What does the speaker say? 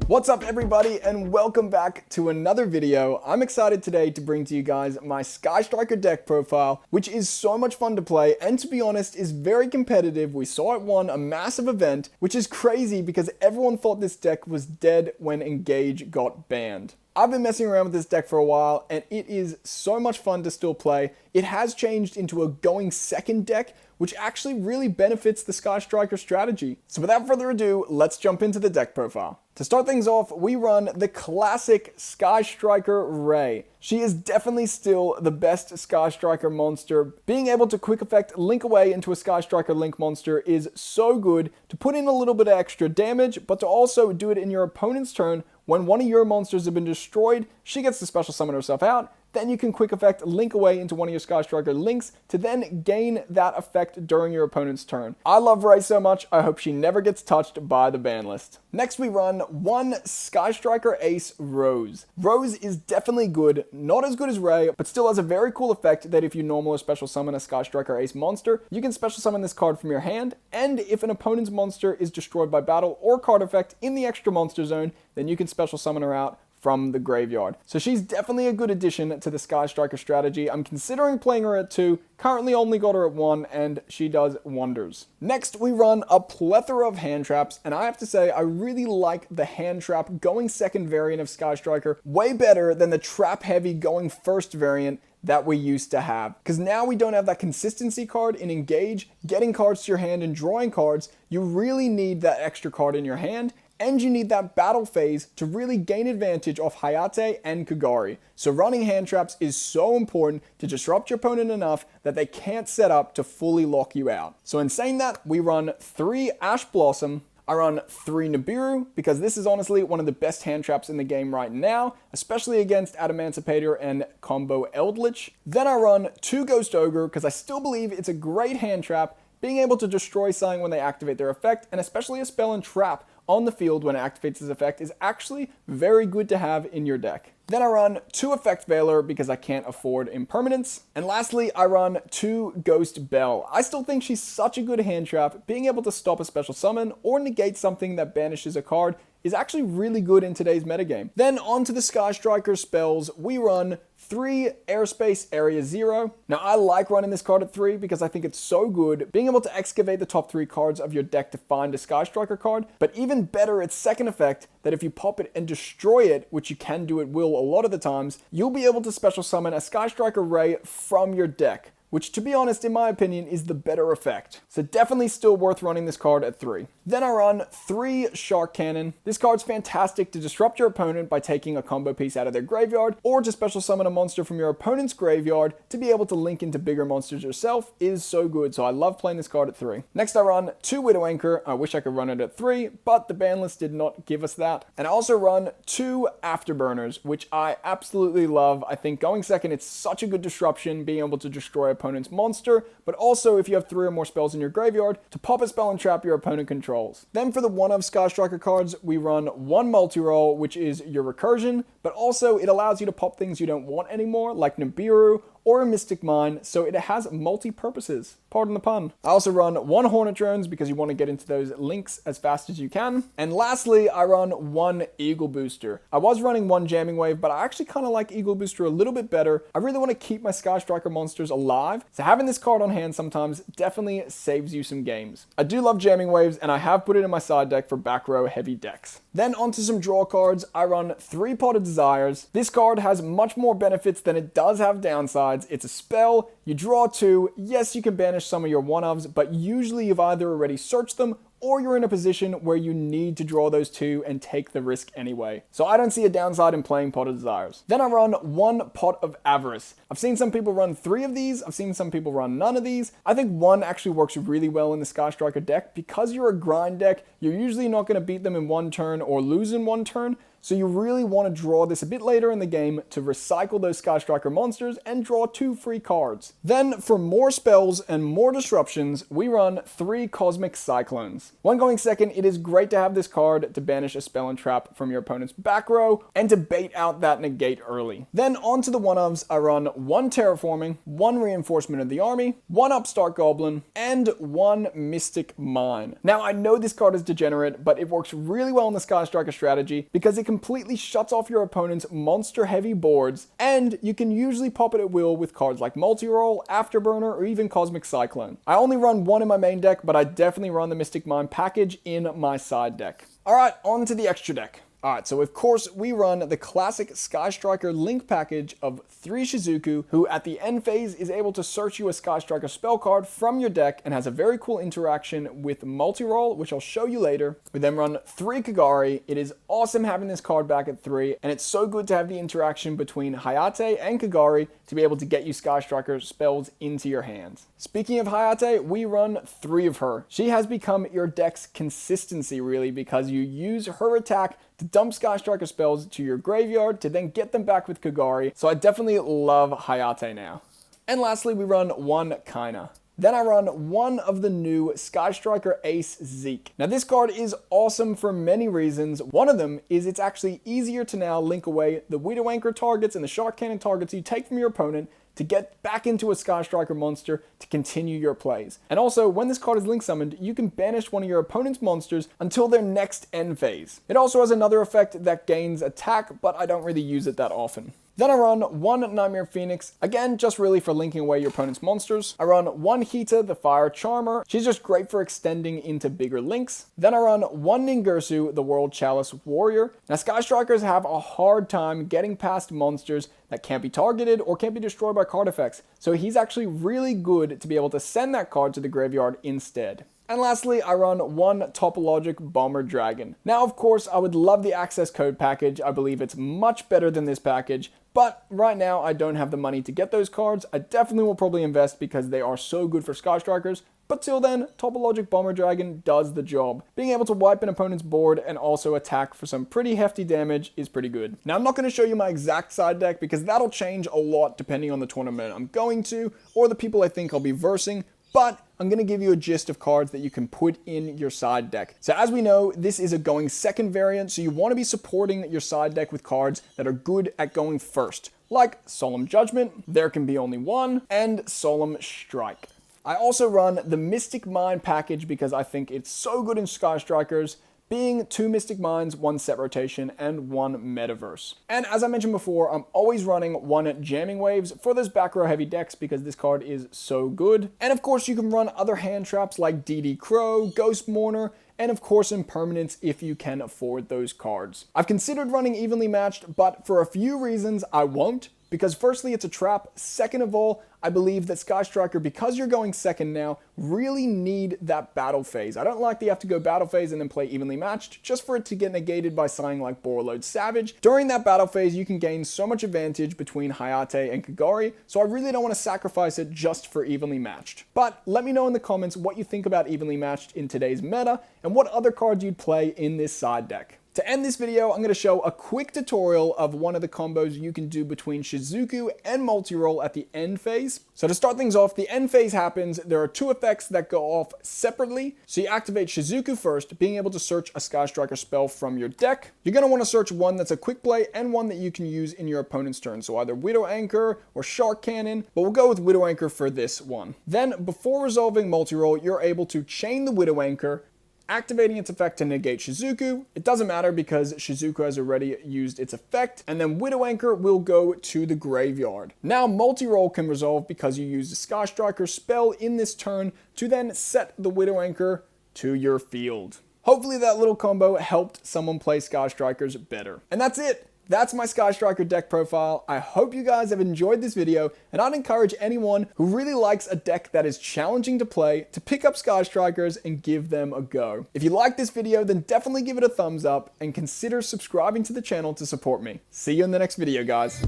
What's up everybody, and welcome back to another video. I'm excited today to bring to you guys my Sky Striker deck profile, which is so much fun to play and, to be honest, is very competitive. We saw it won a massive event, which is crazy because everyone thought this deck was dead when Engage got banned. I've been messing around with this deck for a while and it is so much fun to still play. It has changed into a going second deck, which actually really benefits the Sky Striker strategy. So without further ado, let's jump into the deck profile. To start things off, we run the classic Sky Striker Ray. She is definitely still the best Sky Striker monster. Being able to quick effect Link Away into a Sky Striker Link monster is so good to put in a little bit of extra damage, but to also do it in your opponent's turn. When one of your monsters have been destroyed, she gets to special summon herself out. Then you can quick effect Link Away into one of your Sky Striker Links to then gain that effect during your opponent's turn. I love Ray so much, I hope she never gets touched by the ban list. Next we run one Sky Striker Ace Rose. Rose is definitely good, not as good as Ray, but still has a very cool effect that if you normal or special summon a Sky Striker Ace monster, you can special summon this card from your hand, and if an opponent's monster is destroyed by battle or card effect in the extra monster zone, then you can special summon her out from the graveyard. So she's definitely a good addition to the Sky Striker strategy. I'm considering playing her at 2, currently only got her at 1, and she does wonders. Next, we run a plethora of hand traps, and I have to say, I really like the hand trap going second variant of Sky Striker way better than the trap heavy going first variant that we used to have. Because now we don't have that consistency card in Engage, getting cards to your hand and drawing cards. You really need that extra card in your hand, and you need that battle phase to really gain advantage off Hayate and Kagari. So running hand traps is so important to disrupt your opponent enough that they can't set up to fully lock you out. So in saying that, we run 3 Ash Blossom, I run 3 Nibiru, because this is honestly one of the best hand traps in the game right now, especially against Adamancipator and combo Eldritch. Then I run 2 Ghost Ogre, because I still believe it's a great hand trap, being able to destroy something when they activate their effect, and especially a spell and trap on the field when it activates its effect is actually very good to have in your deck. Then I run 2 Effect Veiler because I can't afford impermanence. And lastly, I run 2 Ghost Belle. I still think she's such a good hand trap. Being able to stop a special summon or negate something that banishes a card is actually really good in today's metagame. Then onto the Sky Striker spells, we run 3 Airspace Area 0. Now I like running this card at 3 because I think it's so good, being able to excavate the top 3 cards of your deck to find a Sky Striker card, but even better its second effect, that if you pop it and destroy it, which you can do at will a lot of the times, you'll be able to special summon a Sky Striker Ray from your deck, which, to be honest, in my opinion, is the better effect. So definitely still worth running this card at 3. Then I run 3 Shark Cannon. This card's fantastic to disrupt your opponent by taking a combo piece out of their graveyard, or to special summon a monster from your opponent's graveyard to be able to link into bigger monsters yourself is so good, so I love playing this card at 3. Next I run 2 Widow Anchor. I wish I could run it at 3, but the ban list did not give us that. And I also run 2 Afterburners, which I absolutely love. I think going second, it's such a good disruption, being able to destroy opponent's monster, but also if you have 3 or more spells in your graveyard, to pop a spell and trap your opponent controls. Then for the one-of Sky Striker cards, we run 1 Multi-Roll, which is your Recursion, but also it allows you to pop things you don't want anymore, like Nibiru or a Mystic Mine, so it has multi-purposes. Pardon the pun. I also run 1 Hornet Drones because you want to get into those links as fast as you can. And lastly, I run 1 Eagle Booster. I was running 1 Jamming Wave, but I actually kind of like Eagle Booster a little bit better. I really want to keep my Sky Striker monsters alive, so having this card on hand sometimes definitely saves you some games. I do love Jamming Waves, and I have put it in my side deck for back row heavy decks. Then onto some draw cards, I run 3 Pot of Desires. This card has much more benefits than it does have downsides. It's a spell, you draw 2, yes you can banish some of your one-ofs, but usually you've either already searched them or you're in a position where you need to draw those 2 and take the risk anyway. So I don't see a downside in playing Pot of Desires. Then I run 1 Pot of Avarice. I've seen some people run 3 of these, I've seen some people run none of these. I think 1 actually works really well in the Sky Striker deck. Because you're a grind deck, you're usually not going to beat them in 1 turn or lose in 1 turn. so you really want to draw this a bit later in the game to recycle those Sky Striker monsters and draw 2 free cards. Then for more spells and more disruptions, we run 3 Cosmic Cyclones. When going second, it is great to have this card to banish a spell and trap from your opponent's back row and to bait out that negate early. Then onto the one-ofs, I run 1 Terraforming, 1 Reinforcement of the Army, 1 Upstart Goblin, and 1 Mystic Mine. Now I know this card is degenerate, but it works really well in the Sky Striker strategy because it completely shuts off your opponent's monster-heavy boards, and you can usually pop it at will with cards like Multi-Roll, Afterburner, or even Cosmic Cyclone. I only run 1 in my main deck, but I definitely run the Mystic Mine package in my side deck. Alright, on to the extra deck. Alright, so of course we run the classic Sky Striker Link package of 3 Shizuku, who at the end phase is able to search you a Sky Striker spell card from your deck and has a very cool interaction with Multi-Roll, which I'll show you later. We then run 3 Kagari. It is awesome having this card back at 3, and it's so good to have the interaction between Hayate and Kagari to be able to get you Sky Striker spells into your hands. Speaking of Hayate, we run 3 of her. She has become your deck's consistency really because you use her attack to dump Sky Striker spells to your graveyard to then get them back with Kagari, so I definitely love Hayate now. And lastly, we run 1 Kaina. Then I run 1 of the new Sky Striker Ace Zeke. Now this card is awesome for many reasons. One of them is it's actually easier to now link away the Widow Anchor targets and the Shark Cannon targets you take from your opponent to get back into a Sky Striker monster to continue your plays. And also, when this card is link summoned, you can banish one of your opponent's monsters until their next end phase. It also has another effect that gains attack, but I don't really use it that often. Then I run 1 Nightmare Phoenix, again just really for linking away your opponent's monsters. I run 1 Hita, the Fire Charmer. She's just great for extending into bigger links. Then I run 1 Ningirsu, the World Chalice Warrior. Now Sky Strikers have a hard time getting past monsters that can't be targeted or can't be destroyed by card effects, so he's actually really good to be able to send that card to the graveyard instead. And lastly, I run 1 Topologic Bomber Dragon. Now, of course, I would love the access code package. I believe it's much better than this package, but right now I don't have the money to get those cards. I definitely will probably invest because they are so good for Sky Strikers. But till then, Topologic Bomber Dragon does the job. Being able to wipe an opponent's board and also attack for some pretty hefty damage is pretty good. Now, I'm not going to show you my exact side deck because that'll change a lot depending on the tournament I'm going to or the people I think I'll be versing. But I'm going to give you a gist of cards that you can put in your side deck. So as we know, this is a going second variant, so you want to be supporting your side deck with cards that are good at going first, like Solemn Judgment, There Can Be Only One, and Solemn Strike. I also run the Mystic Mine package because I think it's so good in Sky Strikers, being 2 Mystic Mines, 1 set rotation, and 1 Metaverse. And as I mentioned before, I'm always running 1 Jamming Waves for those back row heavy decks because this card is so good. And of course, you can run other hand traps like DD Crow, Ghost Mourner, and of course Impermanence if you can afford those cards. I've considered running Evenly Matched, but for a few reasons I won't. Because firstly, it's a trap. Second of all, I believe that Sky Striker, because you're going second now, really need that battle phase. I don't like that you have to go battle phase and then play Evenly Matched, just for it to get negated by something like Borreload Savage. During that battle phase, you can gain so much advantage between Hayate and Kagari, so I really don't want to sacrifice it just for Evenly Matched. But let me know in the comments what you think about Evenly Matched in today's meta, and what other cards you'd play in this side deck. To end this video, I'm going to show a quick tutorial of one of the combos you can do between Shizuku and Multi-Roll at the end phase. So to start things off, the end phase happens. There are 2 effects that go off separately. So you activate Shizuku first, being able to search a Sky Striker spell from your deck. You're going to want to search one that's a quick play and one that you can use in your opponent's turn. So either Widow Anchor or Shark Cannon, but we'll go with Widow Anchor for this one. Then before resolving Multi-Roll, you're able to chain the Widow Anchor, activating its effect to negate Shizuku. It doesn't matter because Shizuku has already used its effect, and then Widow Anchor will go to the graveyard. Now Multi-Roll can resolve because you use the Sky Striker spell in this turn to then set the Widow Anchor to your field. Hopefully that little combo helped someone play Sky Strikers better. And that's it. That's my Sky Striker deck profile. I hope you guys have enjoyed this video, and I'd encourage anyone who really likes a deck that is challenging to play to pick up Sky Strikers and give them a go. If you like this video, then definitely give it a thumbs up and consider subscribing to the channel to support me. See you in the next video, guys.